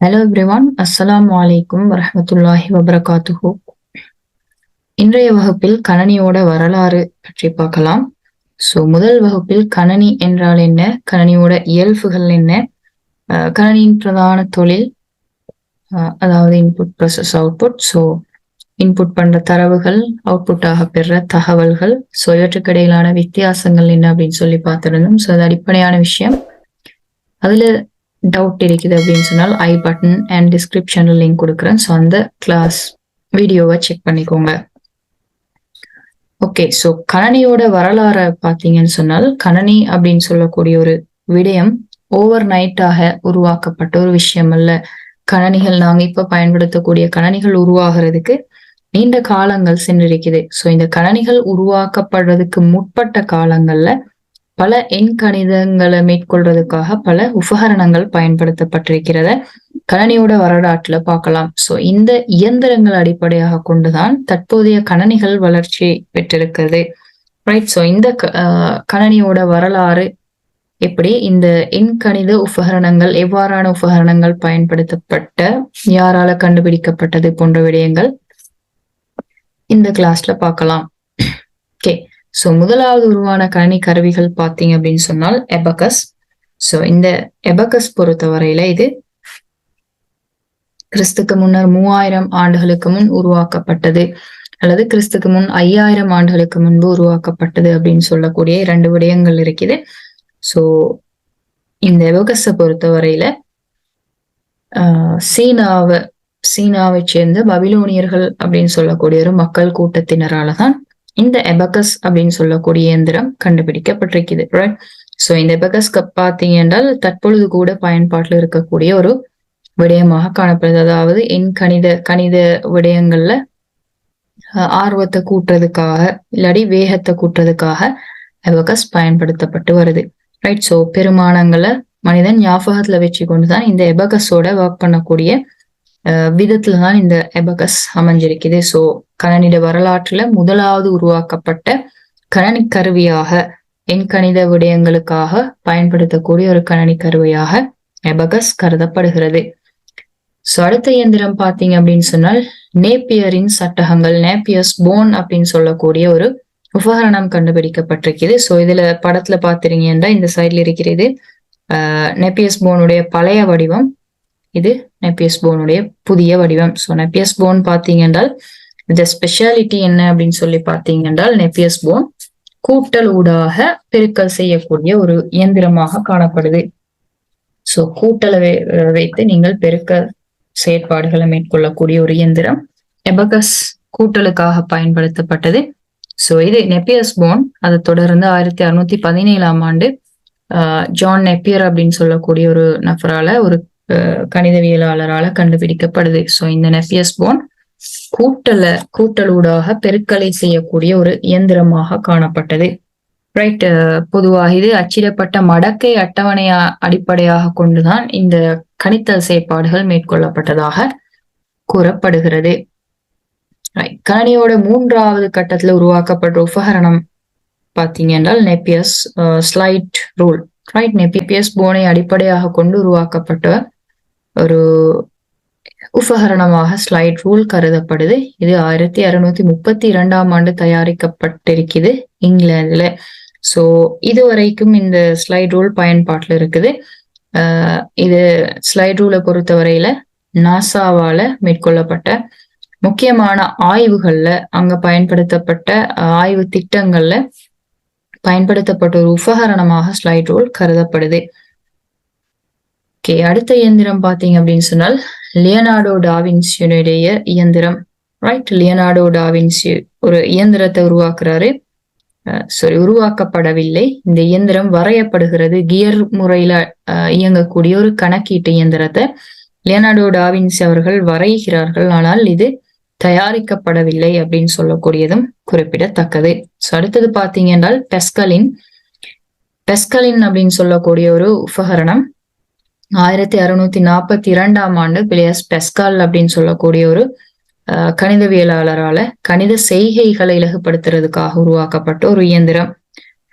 Hello everyone, Assalamu alaikum warahmatullahi wabarakatuhu. இன்றைய வகுப்பில் கணனியோட வரலாறு பற்றி பார்க்கலாம். முதல் வகுப்பில் கணனி என்றால் என்ன, கணனியோட இயல்புகள் என்ன, கணனியின் பிரதான தொழில், அதாவது இன்புட் ப்ராசஸ் அவுட்புட். இன்புட் பண்ற தரவுகள், அவுட்புட்டாக பெற தகவல்கள், இவற்றுக்கு இடையிலான வித்தியாசங்கள் என்ன அப்படின்னு சொல்லி பார்த்திருந்தோம். அது அடிப்படையான விஷயம். அதுல டவுட் இருக்குது அப்படின்னு சொன்னால் ஐ பட்டன் அண்ட் டிஸ்கிரிப்ஷன்ல லிங்க் கொடுக்குறேன். அந்த கிளாஸ் வீடியோவை செக் பண்ணிக்கோங்க. ஓகே, கணனியோட வரலாறை பார்த்தீங்கன்னு சொன்னால், கணனி அப்படின்னு சொல்லக்கூடிய ஒரு விடயம் ஓவர் நைட்டாக உருவாக்கப்பட்ட ஒரு விஷயம் அல்ல. கணனிகள், நாங்க இப்ப பயன்படுத்தக்கூடிய கணனிகள் உருவாகிறதுக்கு நீண்ட காலங்கள் சென்றிருக்குது. இந்த கணனிகள் உருவாக்கப்படுறதுக்கு முற்பட்ட காலங்கள்ல பல எண் கணிதங்களை மேற்கொள்றதுக்காக பல உபகரணங்கள் பயன்படுத்தப்பட்டிருக்கிறத கணனியோட வரலாற்றுல பார்க்கலாம். இந்த இயந்திரங்கள் அடிப்படையாக கொண்டுதான் தற்போதைய கணனிகள் வளர்ச்சி பெற்றிருக்கிறது. ரைட். இந்த கணனியோட வரலாறு எப்படி, இந்த எண் கணித உபகரணங்கள் எவ்வாறான உபகரணங்கள் பயன்படுத்தப்பட்ட, யாரால கண்டுபிடிக்கப்பட்டது போன்ற விடயங்கள் இந்த கிளாஸ்ல பார்க்கலாம். ஓகே, முதலாவது உருவான கணனி கருவிகள் பார்த்தீங்க அப்படின்னு சொன்னால் எபகஸ். இந்த எபகஸ் பொறுத்தவரையில இது கிறிஸ்துக்கு முன்னர் 3000 ஆண்டுகளுக்கு முன் உருவாக்கப்பட்டது, அல்லது கிறிஸ்துக்கு முன் 5000 ஆண்டுகளுக்கு முன்பு உருவாக்கப்பட்டது அப்படின்னு சொல்லக்கூடிய 2 விடயங்கள் இருக்குது. இந்த எபகஸை பொறுத்தவரையில சீனாவை சேர்ந்த பபிலோனியர்கள் அப்படின்னு சொல்லக்கூடிய ஒரு மக்கள் கூட்டத்தினராலதான் இந்த எபகஸ் அப்படின்னு சொல்லக்கூடிய இயந்திரம் கண்டுபிடிக்கப்பட்டிருக்குது. ரைட். இந்த எபகஸ் பார்த்தீங்க என்றால் தற்பொழுது கூட பயன்பாட்டில் இருக்கக்கூடிய ஒரு விடயமாக காணப்படுது. அதாவது எண் கணித விடயங்கள்ல ஆர்வத்தை கூட்டுறதுக்காக இல்லாடி வேகத்தை கூட்டுறதுக்காக எபகஸ் பயன்படுத்தப்பட்டு வருது. ரைட். பெருமானங்களை மனிதன் ஞாபகத்துல வச்சு கொண்டுதான் இந்த எபகஸோட ஒர்க் பண்ணக்கூடிய விதத்துலதான் இந்த எபகஸ் அமைஞ்சிருக்குது. கணனிட வரலாற்றுல முதலாவது உருவாக்கப்பட்ட கணனி கருவியாக, எண் கணித விடயங்களுக்காக பயன்படுத்தக்கூடிய ஒரு கணனி கருவியாக எபகஸ் கருதப்படுகிறது. அடுத்த இயந்திரம் பார்த்தீங்க அப்படின்னு சொன்னால் நேப்பியரின் சட்டகங்கள், நேப்பியர்ஸ் போன் அப்படின்னு சொல்லக்கூடிய ஒரு உபகரணம் கண்டுபிடிக்கப்பட்டிருக்குது. இதுல படத்துல பாத்துறீங்கன்னா இந்த சைட்ல இருக்கிறது நேப்பியர்ஸ் போனுடைய பழைய வடிவம், இது நேப்பியர்ஸ் போனுடைய புதிய வடிவம். நேப்பியர்ஸ் போன் பாத்தீங்க என்றால் இந்த ஸ்பெஷாலிட்டி என்ன அப்படின்னு சொல்லி பாத்தீங்க என்றால், நேப்பியர்ஸ் போன் கூட்டல் ஊடாக பெருக்கல் செய்யக்கூடிய ஒரு இயந்திரமாக காணப்படுது. கூட்டலை வைத்து நீங்கள் பெருக்க செயற்பாடுகளை மேற்கொள்ளக்கூடிய ஒரு இயந்திரம் எபகஸ் கூட்டலுக்காக பயன்படுத்தப்பட்டது. இது நெப்பியர்ஸ் போன். அதை தொடர்ந்து 1617ஆம் ஆண்டு ஜான் நெப்பியர் அப்படின்னு சொல்லக்கூடிய ஒரு நபரால, ஒரு கணிதவியலாளரால கண்டுபிடிக்கப்படுது. இந்த நெப்பியர்ஸ் போன் கூட்டலூடாக பெருக்கலை செய்யக்கூடிய ஒரு இயந்திரமாக காணப்பட்டது. ரைட். பொதுவாக இது அச்சிடப்பட்ட மடக்கை அட்டவணையை அடிப்படையாக கொண்டுதான் இந்த கணித்தல் செயற்பாடுகள் மேற்கொள்ளப்பட்டதாக கூறப்படுகிறது. கணினியோட 3வது கட்டத்துல உருவாக்கப்பட்ட உபகரணம் பார்த்தீங்க என்றால் நெப்பியர்ஸ் ஸ்லைட் ரூல். ரைட். நெப்பியர்ஸ் போனை அடிப்படையாக கொண்டு உருவாக்கப்பட்ட ஒரு உபகரணமாக ஸ்லைட் ரூல் கருதப்படுது. இது 1632ஆம் ஆண்டு தயாரிக்கப்பட்டிருக்குது இங்கிலாந்துல. இதுவரைக்கும் இந்த ஸ்லைட் ரூல் பயன்பாட்டுல இருக்குது. இது ஸ்லைட் ரூலை பொறுத்தவரையில நாசாவால மேற்கொள்ளப்பட்ட முக்கியமான ஆய்வுகள்ல, அங்க பயன்படுத்தப்பட்ட ஆய்வு திட்டங்கள்ல பயன்படுத்தப்பட்ட ஒரு உபகரணமாக ஸ்லைட் ரூல் கருதப்படுது. அடுத்த இயந்திரம் பாத்தீங்க அப்படின்னு சொன்னால் லியோனார்டோ டாவின்சியுடைய இயந்திரம். ரைட். லியோனார்டோ டாவின்சி ஒரு இயந்திரத்தை உருவாக்குறாரு. உருவாக்கப்படவில்லை, இந்த இயந்திரம் வரையப்படுகிறது. கியர் முறையில இயங்கக்கூடிய ஒரு கணக்கீட்டு இயந்திரத்தை லியோனார்டோ டாவின்சி அவர்கள் வரைகிறார்கள். ஆனால் இது தயாரிக்கப்படவில்லை அப்படின்னு சொல்லக்கூடியதும் குறிப்பிடத்தக்கது. அடுத்தது பாத்தீங்க என்றால் பெஸ்கலின் அப்படின்னு சொல்லக்கூடிய ஒரு உபகரணம் 1642ஆம் ஆண்டு பிளேயஸ் பெஸ்கால் அப்படின்னு சொல்லக்கூடிய ஒரு கணிதவியலாளரால கணித செய்கைகளை இலகுப்படுத்துறதுக்காக உருவாக்கப்பட்ட ஒரு இயந்திரம்.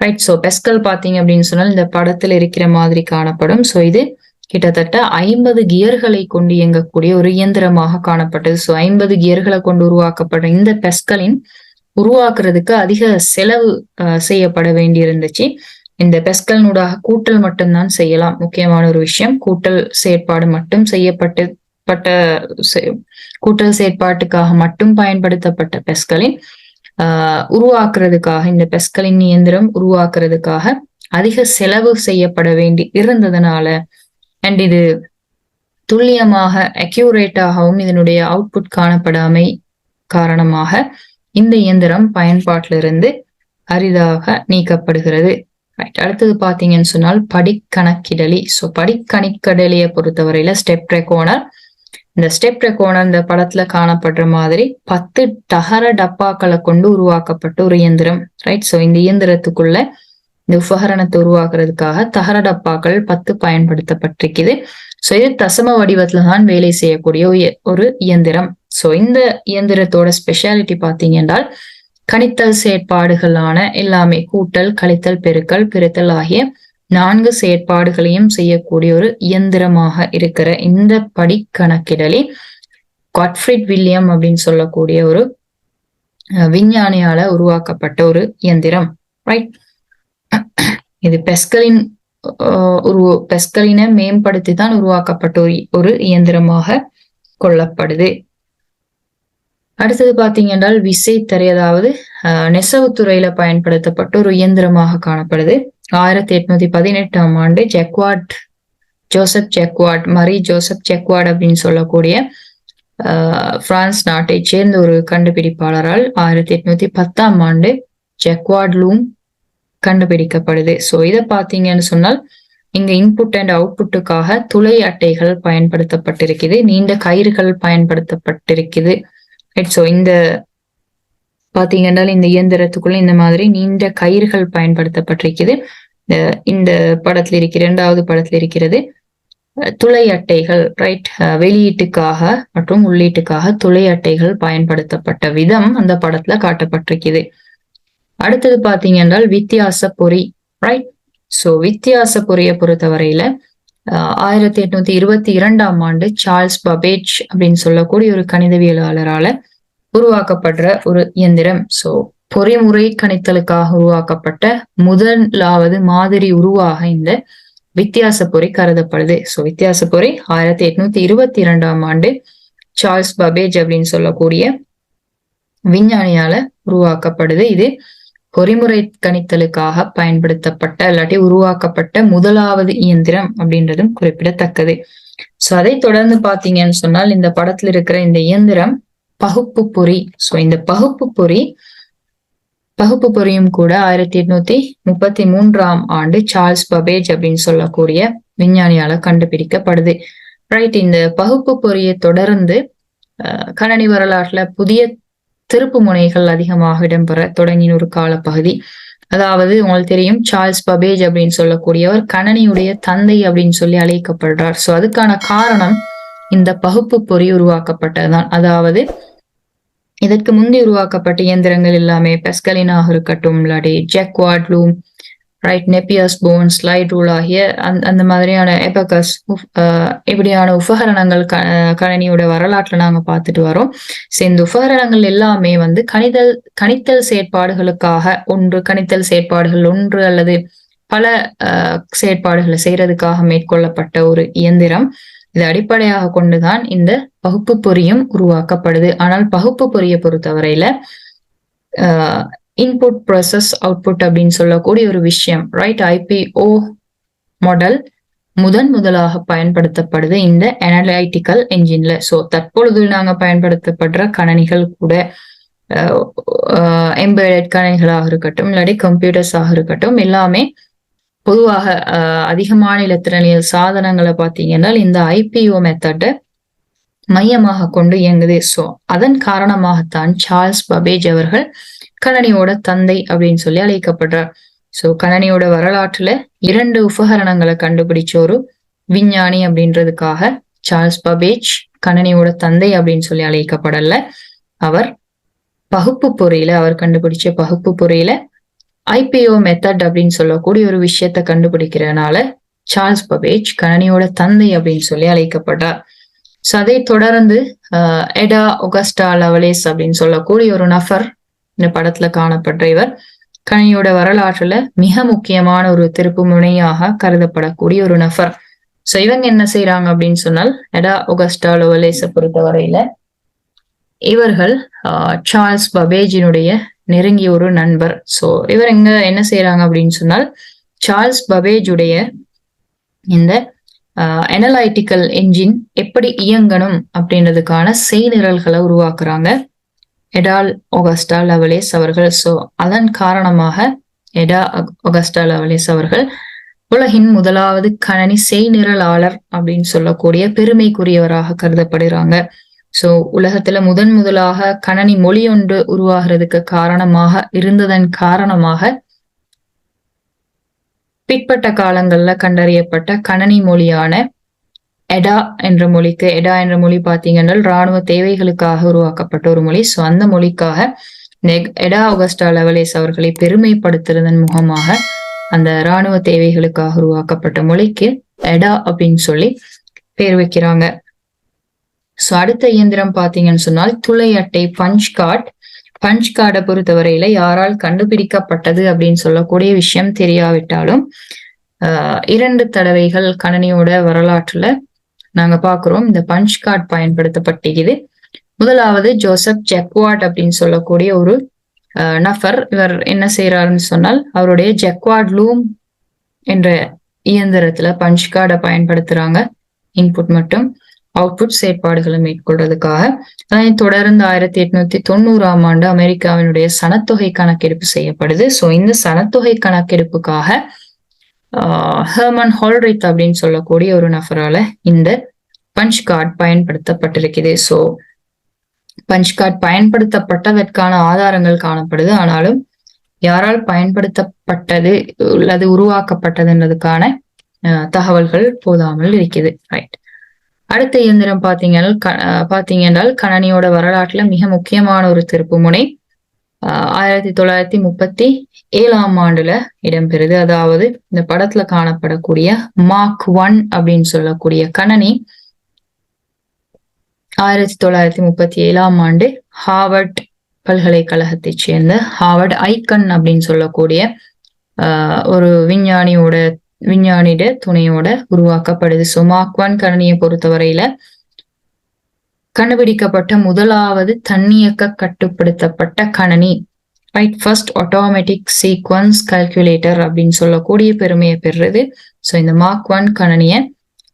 ரைட். பெஸ்கல் பாத்தீங்க அப்படின்னு சொன்னால் இந்த படத்துல இருக்கிற மாதிரி காணப்படும். இது கிட்டத்தட்ட 50 கியர்களை கொண்டு இயங்கக்கூடிய ஒரு இயந்திரமாக காணப்பட்டது. ஸோ 50 கியர்களை கொண்டு உருவாக்கப்பட்ட இந்த பெஸ்கலின் உருவாக்குறதுக்கு அதிக செலவு செய்யப்பட வேண்டி இருந்துச்சு. இந்த பெஸ்கலினூடாக கூட்டல் மட்டும்தான் செய்யலாம். முக்கியமான ஒரு விஷயம், கூட்டல் செயற்பாடு மட்டும் கூட்டல் செயற்பாட்டுக்காக மட்டும் பயன்படுத்தப்பட்ட பெஸ்கலின் உருவாக்குறதுக்காக, இந்த பெஸ்கலின் இயந்திரம் உருவாக்குறதுக்காக அதிக செலவு செய்யப்பட வேண்டி இருந்ததுனால அண்ட் இது துல்லியமாக அக்யூரேட்டாகவும் இதனுடைய அவுட்புட் காணப்படாமை காரணமாக இந்த இயந்திரம் பயன்பாட்டிலிருந்து அரிதாக நீக்கப்படுகிறது. அடுத்தது பாத்தீங்கன்னு சொன்னால் படிக்கணக்கிடலி. ஸோ படிக்கணக்கிடலியை பொறுத்தவரையில ஸ்டெப் ரெக்கார்டர், இந்த ஸ்டெப் ரெக்கார்டர் இந்த படத்துல காணப்படுற மாதிரி 10 தகர டப்பாக்களை கொண்டு உருவாக்கப்பட்ட ஒரு இயந்திரம். ரைட். ஸோ இந்த இயந்திரத்துக்குள்ள இந்த உபகரணத்தை உருவாக்குறதுக்காக தகர டப்பாக்கள் 10 பயன்படுத்தப்பட்டிருக்குது. ஸோ இது தசம வடிவத்துல தான் வேலை செய்யக்கூடிய ஒரு இயந்திரம். ஸோ இந்த இயந்திரத்தோட ஸ்பெஷாலிட்டி பாத்தீங்க என்றால் கணித்தல் செயற்பாடுகளான எல்லாமே கூட்டல், கழித்தல், பெருக்கல், பிரித்தல் ஆகிய 4 செயற்பாடுகளையும் செய்யக்கூடிய ஒரு இயந்திரமாக இருக்கிற இந்த படிக்கணக்கிடலி காட்ஃப்ரிட் வில்லியம் அப்படின்னு சொல்லக்கூடிய ஒரு விஞ்ஞானியால உருவாக்கப்பட்ட ஒரு இயந்திரம். ரைட். இது பெஸ்கலினை மேம்படுத்தி தான் உருவாக்கப்பட்ட ஒரு இயந்திரமாக கொள்ளப்படுது. அடுத்தது பாத்தீங்க என்றால் விசைத்தறி, அதாவது நெசவுத்துறையில பயன்படுத்தப்பட்ட ஒரு இயந்திரமாக காணப்படுது. 1818ஆம் ஆண்டு மரி ஜோசப் ஜெக்வார்ட் அப்படின்னு சொல்லக்கூடிய பிரான்ஸ் நாட்டை சேர்ந்த ஒரு கண்டுபிடிப்பாளரால் 1810ஆம் ஆண்டு ஜெக்வார்ட் லூம் கண்டுபிடிக்கப்படுது. ஸோ இதை பாத்தீங்கன்னு சொன்னால் இங்க இன்புட் அண்ட் அவுட்புட்டுக்காக துளை அட்டைகள் பயன்படுத்தப்பட்டிருக்குது, நீண்ட கயிறுகள் பயன்படுத்தப்பட்டிருக்குது. ஸோ இந்த பாத்தீங்கன்னா இந்த இயந்திரத்துக்குள்ள இந்த மாதிரி நீண்ட கயிறுகள் பயன்படுத்தப்பட்டிருக்குது. இந்த படத்துல இருக்கிற 2வது படத்துல இருக்கிறது துளை அட்டைகள். ரைட். வெளியீட்டுக்காக மற்றும் உள்ளீட்டுக்காக துளை அட்டைகள் பயன்படுத்தப்பட்ட விதம் அந்த படத்துல காட்டப்பட்டிருக்குது. அடுத்தது பாத்தீங்க என்றால் வித்தியாச பொறி. ரைட். ஸோ வித்தியாச பொறியை பொறுத்தவரையில 1822ஆம் ஆண்டு சார்ல்ஸ் பபேஜ் அப்படின்னு சொல்லக்கூடிய ஒரு கணிதவியலாளரால உருவாக்கப்படுற ஒரு இயந்திரம். ஸோ பொறிமுறை கணித்தலுக்காக உருவாக்கப்பட்ட முதலாவது மாதிரி உருவாக இந்த வித்தியாச பொறி கருதப்படுது. ஸோ வித்தியாச பொறி 1822ஆம் ஆண்டு சார்ல்ஸ் பபேஜ் அப்படின்னு சொல்லக்கூடிய விஞ்ஞானியால உருவாக்கப்படுது. இது பொறிமுறை கணித்தலுக்காக பயன்படுத்தப்பட்ட இல்லாட்டி உருவாக்கப்பட்ட முதலாவது இயந்திரம் அப்படின்றதும் குறிப்பிடத்தக்கது. ஸோ அதை தொடர்ந்து பாத்தீங்கன்னு சொன்னால் இந்த படத்துல இருக்கிற இந்த இயந்திரம் பகுப்பு பொறி. ஸோ இந்த பகுப்பு பொறியும் கூட 1833ஆம் ஆண்டு சார்ல்ஸ் பபேஜ் அப்படின்னு சொல்லக்கூடிய விஞ்ஞானியால கண்டுபிடிக்கப்படுது. ரைட். இந்த பகுப்பு பொறியை தொடர்ந்து கணனி வரலாற்றுல புதிய திருப்பு முனைகள் அதிகமாக இடம்பெற தொடங்கின ஒரு காலப்பகுதி. அதாவது உங்களுக்கு தெரியும், சார்ல்ஸ் பபேஜ் அப்படின்னு சொல்லக்கூடியவர் கணனியுடைய தந்தை அப்படின்னு சொல்லி அழைக்கப்படுறார். ஸோ அதுக்கான காரணம் இந்த பகுப்பு பொறி உருவாக்கப்பட்டதுதான். அதாவது இதற்கு முந்தி உருவாக்கப்பட்ட இயந்திரங்கள் எல்லாமே பெஸ்கலினாக இருக்கட்டும், இல்லாட்டி Jacquard loom, right, Napier's bone, slide rule ஆகிய அந்த மாதிரியான எபகஸ் இப்படியான உபகரணங்கள் கணினியோட வரலாற்றுல நாங்க பார்த்துட்டு வரோம். இந்த உபகரணங்கள் எல்லாமே வந்து கணித்தல் செயற்பாடுகளுக்காக கணித்தல் செயற்பாடுகள் ஒன்று அல்லது பல செயற்பாடுகளை செய்யறதுக்காக மேற்கொள்ளப்பட்ட ஒரு இயந்திரம். இதை அடிப்படையாக கொண்டுதான் இந்த பகுப்பு பொறியும் உருவாக்கப்படுது. ஆனால் பகுப்பு பொறியை பொறுத்தவரையில இன்புட் ப்ராசஸ் அவுட்புட் அப்படின்னு சொல்லக்கூடிய ஒரு விஷயம், ரைட், IPO மாடல் முதலாக பயன்படுத்தப்படுது இந்த அனலைட்டிக்கல் என்ஜின்ல. ஸோ தற்பொழுது நாங்க பயன்படுத்தப்படுற கணனிகள் கூட எம்பெடட் கணனிகளாக இருக்கட்டும், இல்லாட்டி கம்ப்யூட்டர்ஸாக இருக்கட்டும், எல்லாமே பொதுவாக அதிகமான இலத்திரனியல் சாதனங்களை பார்த்தீங்கன்னா இந்த IPO மெத்தடை மையமாக கொண்டு இயங்குது. ஸோ அதன் காரணமாகத்தான் சார்ல்ஸ் பபேஜ் அவர்கள் கணனியோட தந்தை அப்படின்னு சொல்லி அழைக்கப்படுறார். ஸோ கணனியோட வரலாற்றுல 2 உபகரணங்களை கண்டுபிடிச்ச ஒரு விஞ்ஞானி அப்படின்றதுக்காக சார்ல்ஸ் பபேஜ் கணனியோட தந்தை அப்படின்னு சொல்லி அழைக்கப்படல. அவர் கண்டுபிடிச்ச பகுப்பு பொறியில IPO மெத்தட் அப்படின்னு சொல்லக்கூடிய ஒரு விஷயத்த கண்டுபிடிக்கிறதுனால சார்ல்ஸ் பபேஜ் கணனியோட தந்தை அப்படின்னு சொல்லி அழைக்கப்பட்டார். சோ அதை தொடர்ந்து எடா ஒகஸ்டா லவலேஸ் அப்படின்னு சொல்லக்கூடிய ஒரு நபர் இந்த படத்துல காணப்பட்ட இவர் கணினியோட வரலாற்றுல மிக முக்கியமான ஒரு திருப்பு முனையாக கருதப்படக்கூடிய ஒரு நபர். சோ இவங்க என்ன செய்யறாங்க அப்படின்னு சொன்னால் எடா ஒகஸ்டா லவலேஸை பொறுத்தவரையில இவர்கள் சார்ல்ஸ் பபேஜினுடைய நெருங்கிய ஒரு நண்பர். சோ இவர் எங்க என்ன செய்யறாங்க அப்படின்னு சொன்னால் சார்ல்ஸ் பபேஜுடைய இந்த அனலைட்டிக்கல் என்ஜின் எப்படி இயங்கணும் அப்படின்றதுக்கான செய்நிரல்களை உருவாக்குறாங்க எடால் ஒகஸ்டா லவலேஸ் அவர்கள். சோ அதன் காரணமாக எடா ஒகஸ்டா லவலேஸ் அவர்கள் உலகின் முதலாவது கணனி செய்நிரலாளர் அப்படின்னு சொல்லக்கூடிய பெருமைக்குரியவராக கருதப்படுகிறாங்க. சோ உலகத்துல முதலாக கணனி மொழி ஒன்று உருவாகிறதுக்கு காரணமாக இருந்ததன் காரணமாக பிற்பட்ட காலங்கள்ல கண்டறியப்பட்ட கணனி மொழியான எடா என்ற மொழி பாத்தீங்கன்னா இராணுவ தேவைகளுக்காக உருவாக்கப்பட்ட ஒரு மொழி. சோ அந்த மொழிக்காக எடா ஒகஸ்டா லவலேஸ் அவர்களை பெருமைப்படுத்துறதன் முகமாக அந்த இராணுவ தேவைகளுக்காக உருவாக்கப்பட்ட மொழிக்கு எடா அப்படின்னு சொல்லி பேர் வைக்கிறாங்க. சோ அடுத்த இயந்திரம் பாத்தீங்கன்னு சொன்னால் துளை அட்டை பஞ்ச் கார்டை பொறுத்தவரையில யாரால் கண்டுபிடிக்கப்பட்டது அப்படின்னு சொல்லக்கூடிய விஷயம் தெரியாவிட்டாலும் 2 தடவைகள் கணனியோட வரலாற்றுல நாங்க பாக்குறோம் இந்த பஞ்ச் கார்டு பயன்படுத்தப்பட்டிருக்குது. முதலாவது ஜோசப் ஜெக்வார்ட் அப்படின்னு சொல்லக்கூடிய ஒரு நபர். இவர் என்ன செய்யறாருன்னு சொன்னால் அவருடைய ஜெக்வார்ட் லூம் என்ற இயந்திரத்துல பஞ்ச் கார்டை பயன்படுத்துறாங்க இன்புட் மற்றும் அவுட்புட் செயற்பாடுகளை மேற்கொள்றதுக்காக. அதனை தொடர்ந்து 1890ஆம் ஆண்டு அமெரிக்காவினுடைய சனத்தொகை கணக்கெடுப்பு செய்யப்படுது. சோ இந்த சனத்தொகை கணக்கெடுப்புக்காக ஹெர்மன் ஹால்ரித் அப்படின்னு சொல்லக்கூடிய ஒரு நபரால இந்த பஞ்ச் கார்டு பயன்படுத்தப்பட்டிருக்குது. சோ பஞ்ச் கார்டு பயன்படுத்தப்பட்டதற்கான ஆதாரங்கள் காணப்படுது. ஆனாலும் யாரால் பயன்படுத்தப்பட்டது அல்லது உருவாக்கப்பட்டதுன்றதுக்கான தகவல்கள் போதாமல் இருக்குது. ரைட். அடுத்த இயந்திரம் பாத்தீங்கன்னா கணனியோட வரலாற்றுல மிக முக்கியமான ஒரு திருப்பு முனை 1937ஆம் ஆண்டுல இடம்பெறுது. அதாவது இந்த படத்துல காணப்படக்கூடிய மார்க் 1 அப்படின்னு சொல்லக்கூடிய கணனி 1937ஆம் ஆண்டு ஹார்வர்ட் பல்கலைக்கழகத்தை சேர்ந்த ஹார்வர்ட் ஐக்கன் அப்படின்னு சொல்லக்கூடிய ஒரு விஞ்ஞானியோட துணையோட உருவாக்கப்படுது. சோ மார்க் 1 கணனியை பொறுத்தவரையில கண்டுபிடிக்கப்பட்ட முதலாவது தன்னியக்க கட்டுப்படுத்தப்பட்ட கணனி, right, first automatic sequence calculator அப்படின்னு சொல்லக்கூடிய பெருமையை பெறுறது. சோ இந்த மார்க் 1 கணனிய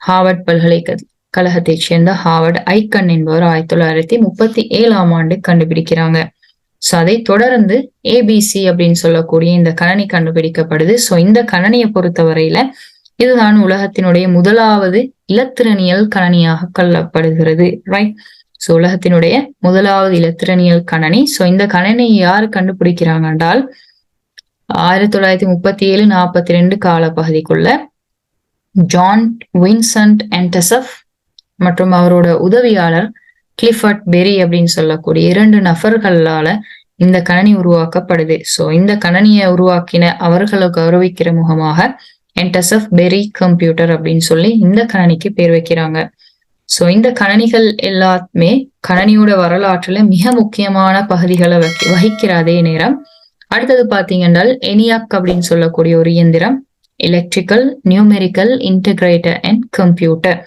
ஹார்வர்ட் பல்கலைக்கழகத்தை சேர்ந்த ஹார்வர்ட் ஐக்கன் என்பவர் 1937ஆம் ஆண்டு கண்டுபிடிக்கிறாங்க. சோ அதை தொடர்ந்து ஏபிசி அப்படின்னு சொல்லக்கூடிய இந்த கணனி கண்டுபிடிக்கப்படுது. சோ இந்த கணனியை பொறுத்தவரையில இதுதான் உலகத்தினுடைய முதலாவது இலத்திரனியல் கணனியாக கொள்ளப்படுகிறது. ரைட். சோ உலகத்தினுடைய முதலாவது இலத்திரனியல் கணனி. சோ இந்த கணனியை யாரு கண்டுபிடிக்கிறாங்க என்றால் 1937-42 கால பகுதிக்குள்ள ஜான் வின்சென்ட் என்டசப் மற்றும் அவரோட உதவியாளர் கிளிஃபர்ட் பெரி அப்படின்னு சொல்லக்கூடிய 2 நபர்களால இந்த கணனி உருவாக்கப்படுது. சோ இந்த கணனியை உருவாக்கின அவர்களை கௌரவிக்கிற முகமாக என்டசப் பெரி கம்ப்யூட்டர் அப்படின்னு சொல்லி இந்த கணனிக்கு பேர் வைக்கிறாங்க. சோ இந்த கணனிகள் எல்லாமே கணனியோட வரலாற்றுல மிக முக்கியமான பகுதிகளை வகிக்கிற அதே நேரம் அடுத்தது பாத்தீங்கன்னா எனியாக் அப்படின்னு சொல்லக்கூடிய ஒரு இயந்திரம் electrical numerical integrator and computer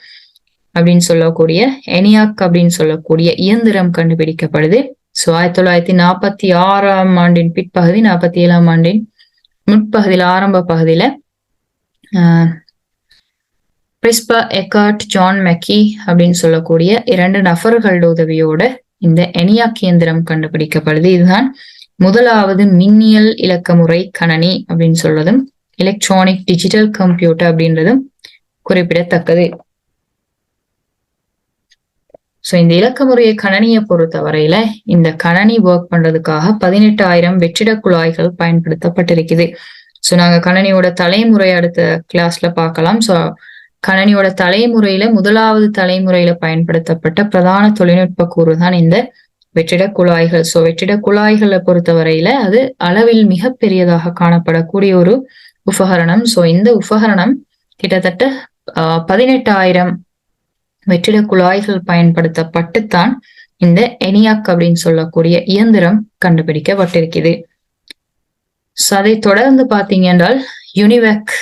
அப்படின்னு சொல்லக்கூடிய எனியாக் அப்படின்னு சொல்லக்கூடிய இயந்திரம் கண்டுபிடிக்கப்படுது. சோ 1946ஆம் ஆண்டின் பிற்பகுதி 47ஆம் ஆண்டின் முற்பகுதியில ஆரம்ப பகுதியில பிரிஸ்பா எக்கார்ட் ஜான் மெக்கி அப்படின்னு சொல்லக்கூடிய 2 நபர்களோட உதவியோட இந்த எனியாக் இயந்திரம் கண்டுபிடிக்கப்படுது. இதுதான் முதலாவது மின்னியல் இலக்க முறை கணனி அப்படின்னு சொல்றதும் எலக்ட்ரானிக் டிஜிட்டல் கம்ப்யூட்டர் அப்படின்றதும் குறிப்பிடத்தக்கது. சோ இந்த இலக்க முறையை கணனியை பொறுத்தவரையில இந்த கணனி ஒர்க் பண்றதுக்காக 18,000 வெற்றிட குழாய்கள் பயன்படுத்தப்பட்டிருக்குது. சோ நாங்க கணனியோட தலைமுறை அடுத்த கிளாஸ்ல பார்க்கலாம். சோ கணனியோட தலைமுறையில முதலாவது தலைமுறையில பயன்படுத்தப்பட்ட பிரதான தொழில்நுட்ப கூறு தான் இந்த வெற்றிட குழாய்கள். சோ வெற்றிட குழாய்களை பொறுத்தவரையில அது அளவில் மிக பெரியதாக காணப்படக்கூடிய ஒரு உபகரணம். சோ இந்த உபகரணம் கிட்டத்தட்ட 18,000 வெற்றிட குழாய்கள் பயன்படுத்தப்பட்டுத்தான் இந்த ENIAC அப்படின்னு சொல்லக்கூடிய இயந்திரம் கண்டுபிடிக்கப்பட்டிருக்குது. அதை தொடர்ந்து பாத்தீங்க என்றால் யூனிவேக்,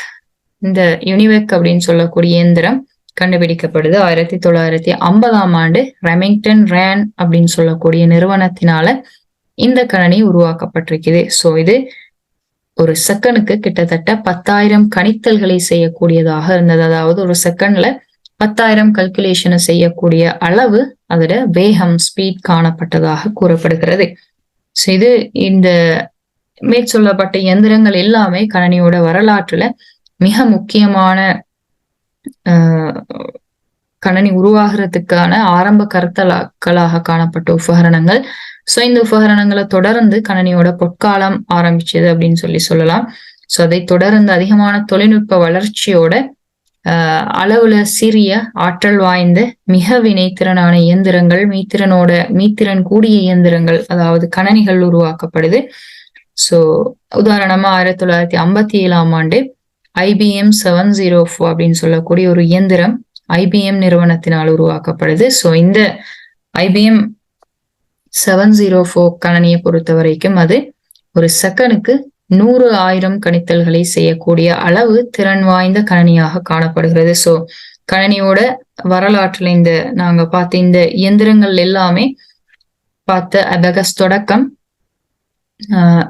இந்த யூனிவேக் அப்படின்னு சொல்லக்கூடிய இயந்திரம் கண்டுபிடிக்கப்படுது 1950ஆம் ஆண்டு ரெமிங்டன் ரேன் அப்படின்னு சொல்லக்கூடிய நிறுவனத்தினால இந்த கணனி உருவாக்கப்பட்டிருக்குது. சோ இது ஒரு செகண்டுக்கு கிட்டத்தட்ட 10,000 கணித்தல்களை செய்யக்கூடியதாக இருந்தது. அதாவது ஒரு செகண்ட்ல 10,000 கல்குலேஷனை செய்யக்கூடிய அளவு அதோட வேகம் ஸ்பீட் காணப்பட்டதாக கூறப்படுகிறது. சோ இது இந்த மேற்சொல்லப்பட்ட இயந்திரங்கள் எல்லாமே கணனியோட வரலாற்றுல மிக முக்கியமான கணனி உருவாகிறதுக்கான ஆரம்ப கருத்தலாக்களாக காணப்பட்ட உபகரணங்கள். சோ இந்த உபகரணங்களை தொடர்ந்து கணனியோட பொற்காலம் ஆரம்பிச்சது அப்படின்னு சொல்லலாம். சோ அதை தொடர்ந்து அதிகமான தொழில்நுட்ப வளர்ச்சியோட அளவுல சிறிய ஆற்றல் வாய்ந்த மிக வினைத்திறனான இயந்திரங்கள், மீத்திறன் கூடிய இயந்திரங்கள், அதாவது கணனிகள் உருவாக்கப்படுது. சோ உதாரணமா 1957ஆம் ஆண்டு IBM 704 அப்படின்னு சொல்லக்கூடிய ஒரு இயந்திரம் IBM நிறுவனத்தினால் உருவாக்கப்படுது. சோ இந்த IBM 704 கணனியை பொறுத்த வரைக்கும் அது ஒரு செகண்டுக்கு 100,000 கணித்தல்களை செய்யக்கூடிய அளவு திறன் வாய்ந்த கணனியாக காணப்படுகிறது. சோ கணனியோட வரலாற்றுல இந்த நாங்க பார்த்த இந்த இயந்திரங்கள் எல்லாமே பார்த்த அபகஸ் தொடக்கம்,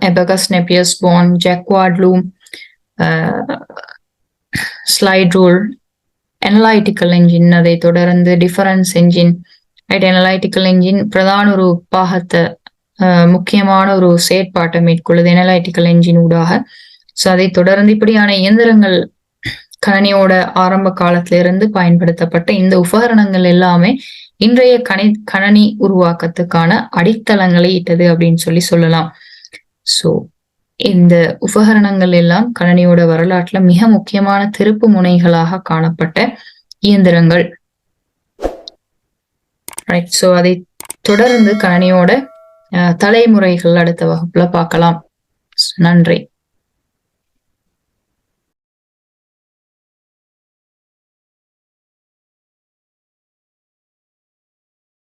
abacus, Napier's bones, Jacquard loom, slide rule, analytical engine, அதை தொடர்ந்து டிஃபரன்ஸ் என்ஜின், அனலைட்டிக்கல் என்ஜின் பிரதான ஒரு பாகத்தை முக்கியமான ஒரு செயற்பாட்டை மேற்கொள்ளுது அனலைட்டிக்கல் என்ஜின் ஊடாக. சோ அதை தொடர்ந்து இப்படியான இயந்திரங்கள் கணனியோட ஆரம்ப காலத்துல இருந்து பயன்படுத்தப்பட்ட இந்த உபகரணங்கள் எல்லாமே இன்றைய கணனி உருவாக்கத்துக்கான அடித்தளங்களை இட்டது அப்படின்னு சொல்லலாம். சோ இந்த உபகரணங்கள் எல்லாம் கணனியோட வரலாற்றுல மிக முக்கியமான திருப்பு முனைகளாக காணப்பட்ட இயந்திரங்கள். ரைட். சோ அதை தொடர்ந்து கணனியோட தலைமுறைகள் அடுத்த வகுப்புல பார்க்கலாம். நன்றி.